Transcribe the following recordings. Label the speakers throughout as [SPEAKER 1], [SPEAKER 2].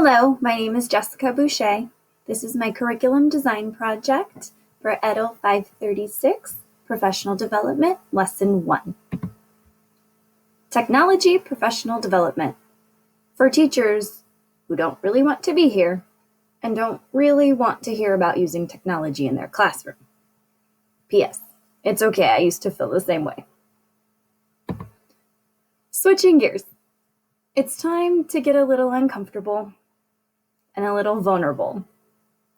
[SPEAKER 1] Hello, my name is Jessica Boucher. This is my curriculum design project for EDL 536, Professional Development, Lesson 1. Technology Professional Development for teachers who don't really want to be here and don't really want to hear about using technology in their classroom. P.S. It's okay, I used to feel the same way. Switching gears. It's time to get a little uncomfortable and a little vulnerable.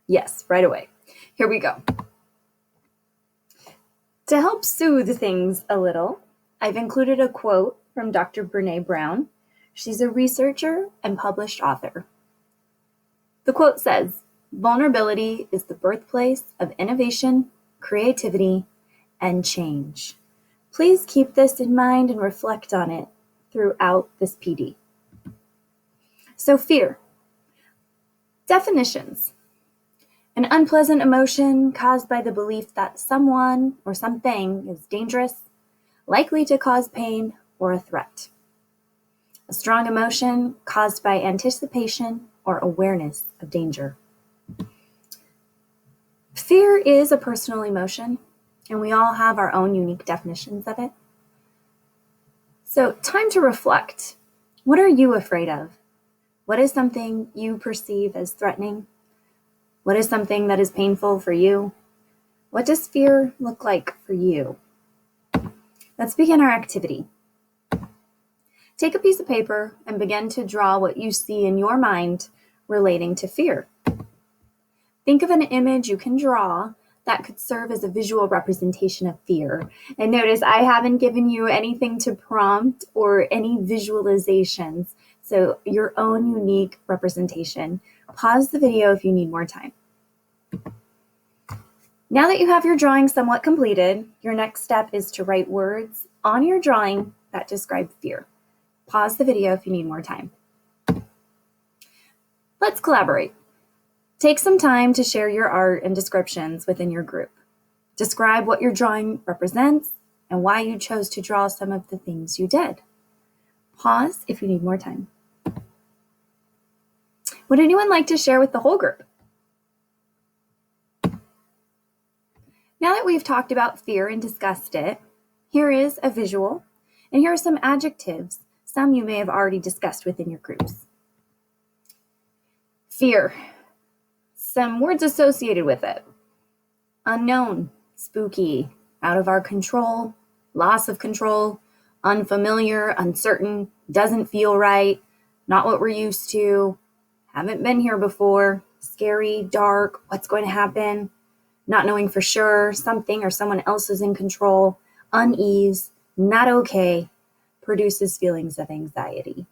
[SPEAKER 1] Yes, right away. Here we go. To help soothe things a little, I've included a quote from Dr. Brené Brown. She's a researcher and published author. The quote says, "Vulnerability is the birthplace of innovation, creativity, and change." Please keep this in mind and reflect on it throughout this PD. So fear. Definitions. An unpleasant emotion caused by the belief that someone or something is dangerous, likely to cause pain, or a threat. A strong emotion caused by anticipation or awareness of danger. Fear is a personal emotion, and we all have our own unique definitions of it. So, time to reflect. What are you afraid of? What is something you perceive as threatening? What is something that is painful for you? What does fear look like for you? Let's begin our activity. Take a piece of paper and begin to draw what you see in your mind relating to fear. Think of an image you can draw that could serve as a visual representation of fear. And notice I haven't given you anything to prompt or any visualizations, so your own unique representation. Pause the video if you need more time. Now that you have your drawing somewhat completed, your next step is to write words on your drawing that describe fear. Pause the video if you need more time. Let's collaborate. Take some time to share your art and descriptions within your group. Describe what your drawing represents and why you chose to draw some of the things you did. Pause if you need more time. Would anyone like to share with the whole group? Now that we've talked about fear and discussed it, here is a visual, and here are some adjectives, some you may have already discussed within your groups. Fear. Some words associated with it. Unknown, spooky, out of our control, loss of control, unfamiliar, uncertain, doesn't feel right, not what we're used to, haven't been here before, scary, dark, what's going to happen, not knowing for sure, something or someone else is in control, unease, not okay, produces feelings of anxiety.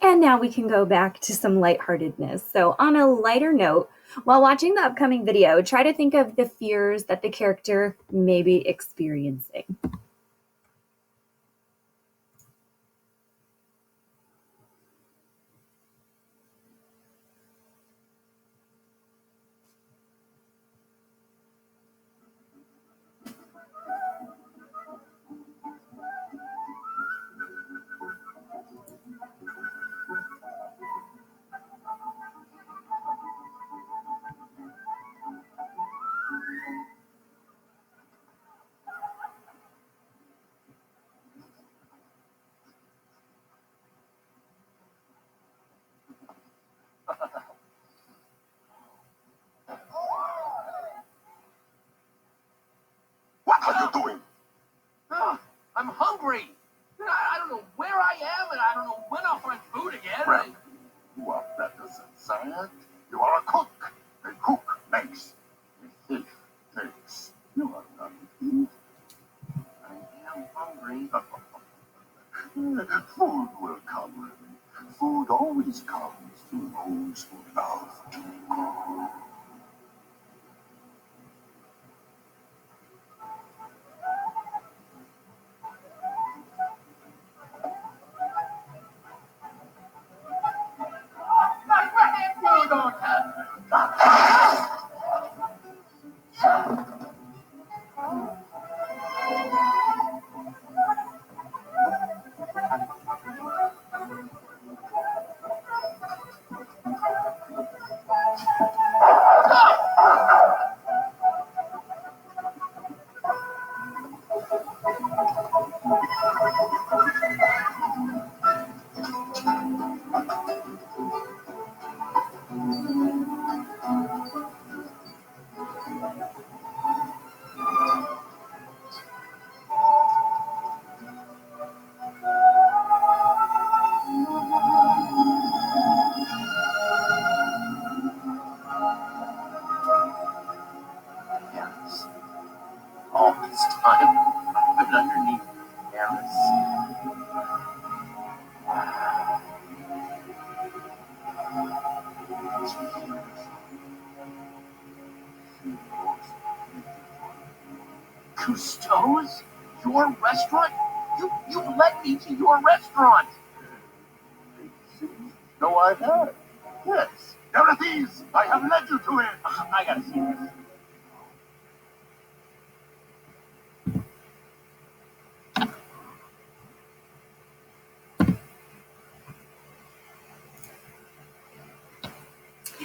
[SPEAKER 1] And now we can go back to some lightheartedness. So on a lighter note, while watching the upcoming video, try to think of the fears that the character may be experiencing.
[SPEAKER 2] What are you doing? I'm hungry. I don't know where I am, and I don't know when I'll find food again.
[SPEAKER 3] Well, you are better than that. You are a cook. A cook makes. A thief takes. You are not a thief.
[SPEAKER 2] I am hungry.
[SPEAKER 3] Food will come, Remy. Food always comes to those who love to cook.
[SPEAKER 2] Food on time. Cousteau's? Your restaurant? You've led me to your restaurant.
[SPEAKER 3] No, I have. Yes. Dorothy's, I have led you to it.
[SPEAKER 2] I gotta see this.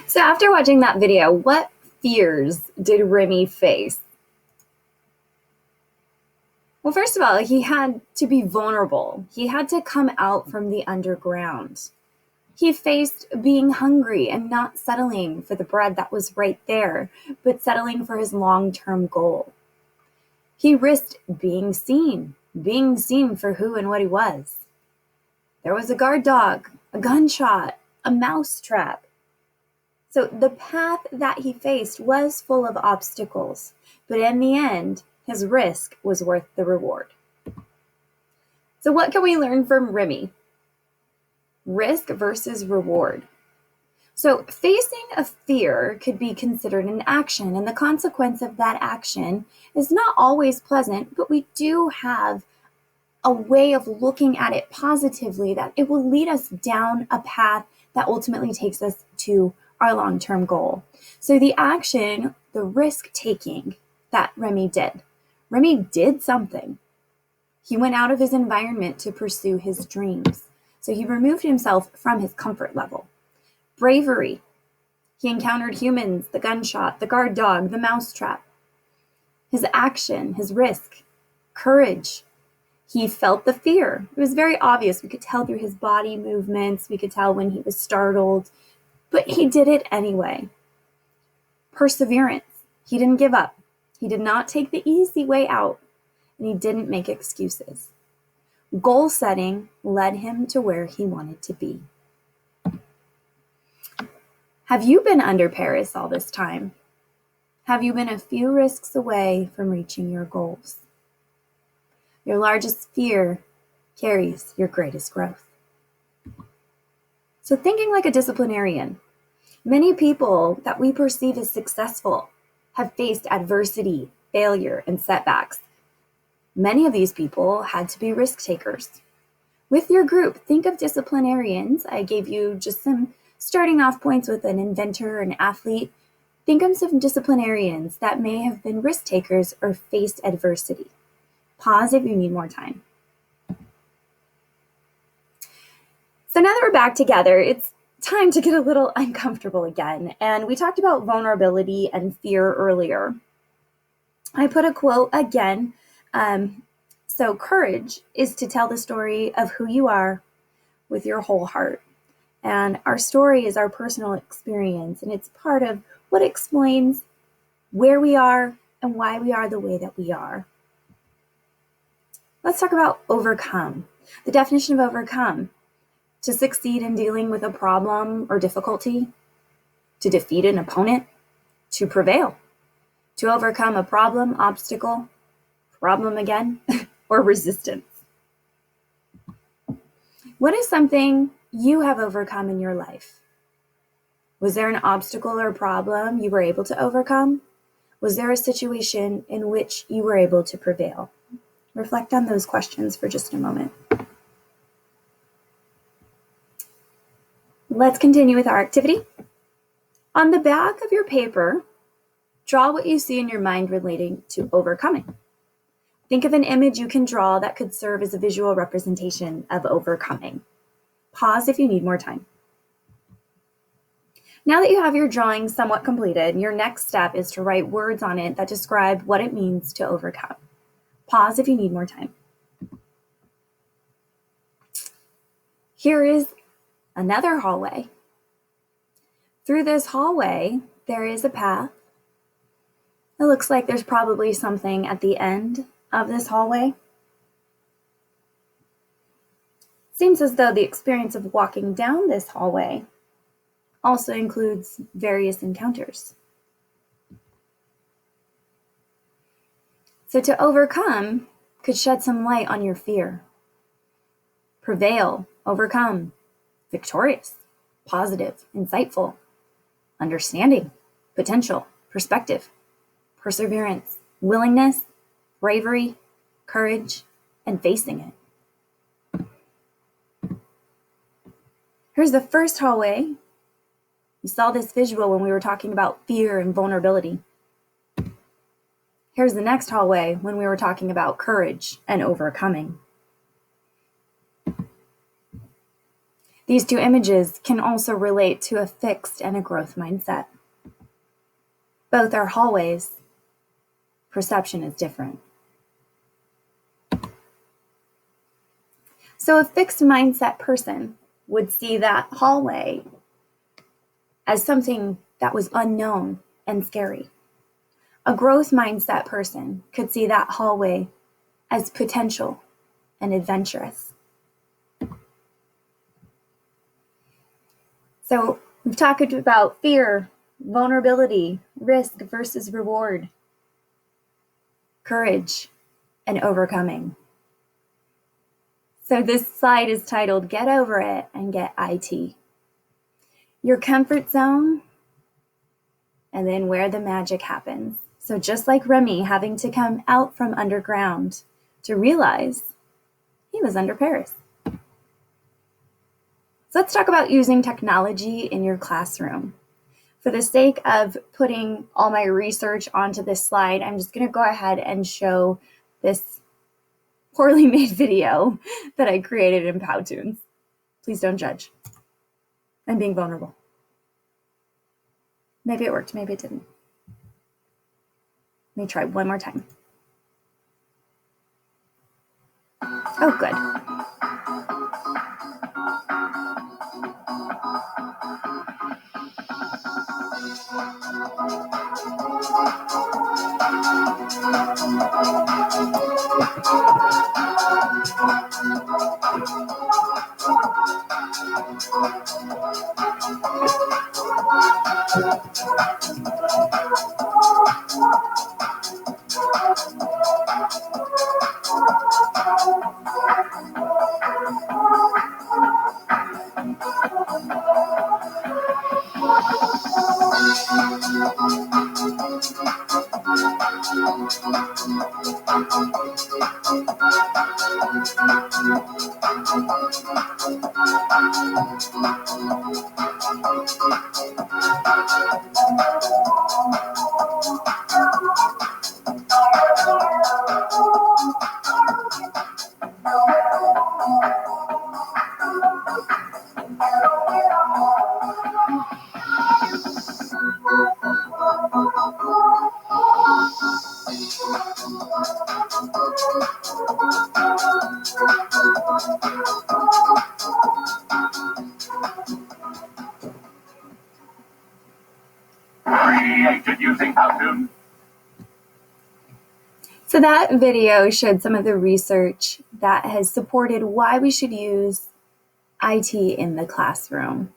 [SPEAKER 1] So after watching that video, what fears did Remy face? Well, first of all, he had to be vulnerable. He had to come out from the underground. He faced being hungry and not settling for the bread that was right there, but settling for his long-term goal. He risked being seen for who and what he was. There was a guard dog, a gunshot, a mouse trap. So the path that he faced was full of obstacles, but in the end, his risk was worth the reward. So what can we learn from Remy? Risk versus reward. So facing a fear could be considered an action, and the consequence of that action is not always pleasant, but we do have a way of looking at it positively that it will lead us down a path that ultimately takes us to our long-term goal. So the action, the risk-taking that Remy did something. He went out of his environment to pursue his dreams. So he removed himself from his comfort level. Bravery. He encountered humans, the gunshot, the guard dog, the mousetrap. His action, his risk. Courage. He felt the fear. It was very obvious. We could tell through his body movements. We could tell when he was startled. But he did it anyway. Perseverance. He didn't give up. He did not take the easy way out. And he didn't make excuses. Goal setting led him to where he wanted to be. Have you been under Paris all this time? Have you been a few risks away from reaching your goals? Your largest fear carries your greatest growth. So thinking like a disciplinarian, many people that we perceive as successful have faced adversity, failure, and setbacks. Many of these people had to be risk takers. With your group, think of disciplinarians. I gave you just some starting off points with an inventor, an athlete. Think of some disciplinarians that may have been risk takers or faced adversity. Pause if you need more time. So now that we're back together, it's time to get a little uncomfortable again. And we talked about vulnerability and fear earlier. I put a quote again. So courage is to tell the story of who you are with your whole heart. And our story is our personal experience, and it's part of what explains where we are and why we are the way that we are. Let's talk about overcome. The definition of overcome: to succeed in dealing with a problem or difficulty, to defeat an opponent, to prevail, to overcome a problem, obstacle, problem again, or resistance. What is something you have overcome in your life? Was there an obstacle or problem you were able to overcome? Was there a situation in which you were able to prevail? Reflect on those questions for just a moment. Let's continue with our activity. On the back of your paper, draw what you see in your mind relating to overcoming. Think of an image you can draw that could serve as a visual representation of overcoming. Pause if you need more time. Now that you have your drawing somewhat completed, your next step is to write words on it that describe what it means to overcome. Pause if you need more time. Here is another hallway. Through this hallway, there is a path. It looks like there's probably something at the end of this hallway. Seems as though the experience of walking down this hallway also includes various encounters. So to overcome could shed some light on your fear. Prevail, overcome, victorious, positive, insightful, understanding, potential, perspective, perseverance, willingness, bravery, courage, and facing it. Here's the first hallway. We saw this visual when we were talking about fear and vulnerability. Here's the next hallway when we were talking about courage and overcoming. These two images can also relate to a fixed and a growth mindset. Both are hallways. Perception is different. So a fixed mindset person would see that hallway as something that was unknown and scary. A growth mindset person could see that hallway as potential and adventurous. So we've talked about fear, vulnerability, risk versus reward, courage, and overcoming. So this slide is titled, Get Over It and Get IT. Your comfort zone, and then where the magic happens. So just like Remy having to come out from underground to realize he was under Paris. So let's talk about using technology in your classroom. For the sake of putting all my research onto this slide, I'm just going to go ahead and show this poorly made video that I created in Powtoons. Please don't judge. I'm being vulnerable. Maybe it worked, maybe it didn't. Let me try one more time. Oh, good.
[SPEAKER 3] Created using Powtoon.
[SPEAKER 1] So that video showed some of the research that has supported why we should use IT in the classroom.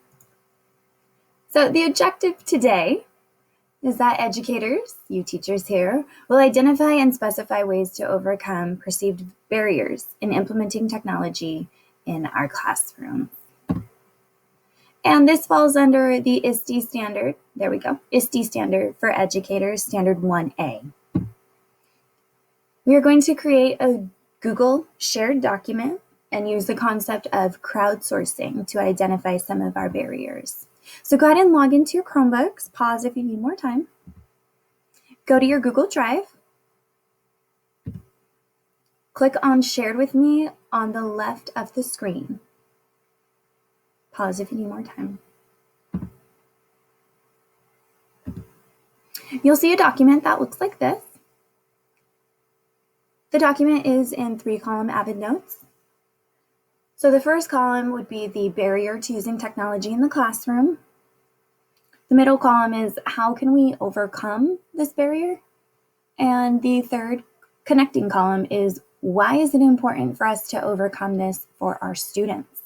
[SPEAKER 1] So the objective today is that educators, you teachers here, will identify and specify ways to overcome perceived barriers in implementing technology in our classroom. And this falls under the ISTE standard. There we go. ISTE standard for educators, standard 1A. We are going to create a Google shared document and use the concept of crowdsourcing to identify some of our barriers. So go ahead and log into your Chromebooks. Pause if you need more time. Go to your Google Drive. Click on Shared with Me on the left of the screen. Pause if you need more time. You'll see a document that looks like this. The document is in 3-column Avid notes. So the first column would be the barrier to using technology in the classroom. The middle column is how can we overcome this barrier? And the third connecting column is why is it important for us to overcome this for our students?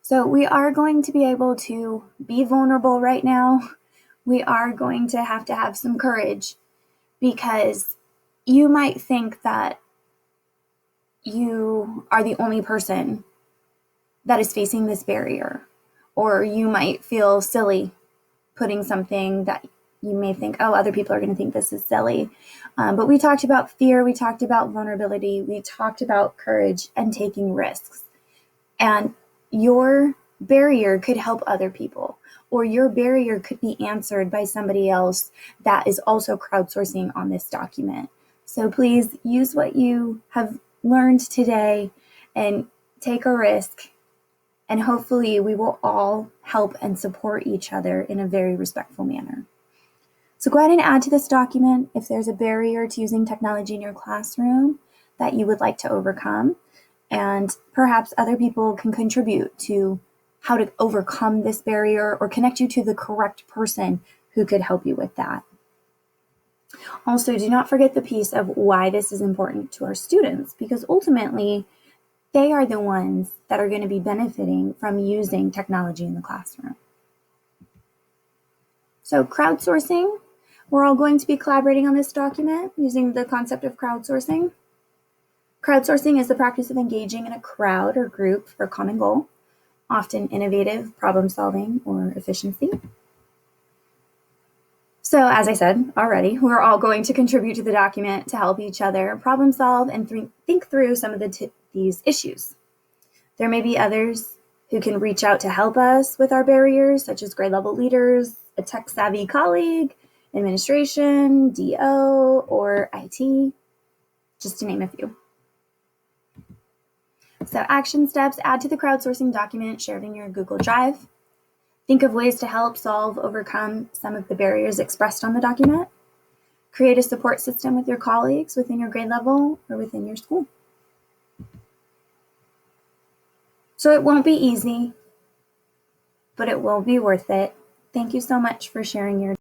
[SPEAKER 1] So we are going to be able to be vulnerable right now. We are going to have some courage because you might think that you are the only person that is facing this barrier, or you might feel silly putting something that you may think, oh, other people are going to think this is silly. But we talked about fear, we talked about vulnerability, we talked about courage and taking risks. And your barrier could help other people, or your barrier could be answered by somebody else that is also crowdsourcing on this document. So please use what you have learned today and take a risk. And hopefully we will all help and support each other in a very respectful manner. So go ahead and add to this document if there's a barrier to using technology in your classroom that you would like to overcome. And perhaps other people can contribute to how to overcome this barrier or connect you to the correct person who could help you with that. Also, do not forget the piece of why this is important to our students, because ultimately they are the ones that are going to be benefiting from using technology in the classroom. So crowdsourcing, we're all going to be collaborating on this document using the concept of crowdsourcing. Crowdsourcing is the practice of engaging in a crowd or group for a common goal, often innovative problem solving or efficiency. So as I said already, we're all going to contribute to the document to help each other problem solve and think through some of these issues. There may be others who can reach out to help us with our barriers, such as grade level leaders, a tech-savvy colleague, administration, DO, or IT, just to name a few. So action steps, add to the crowdsourcing document shared in your Google Drive. Think of ways to help overcome some of the barriers expressed on the document. Create a support system with your colleagues within your grade level or within your school. So it won't be easy, but it will be worth it. Thank you so much for sharing your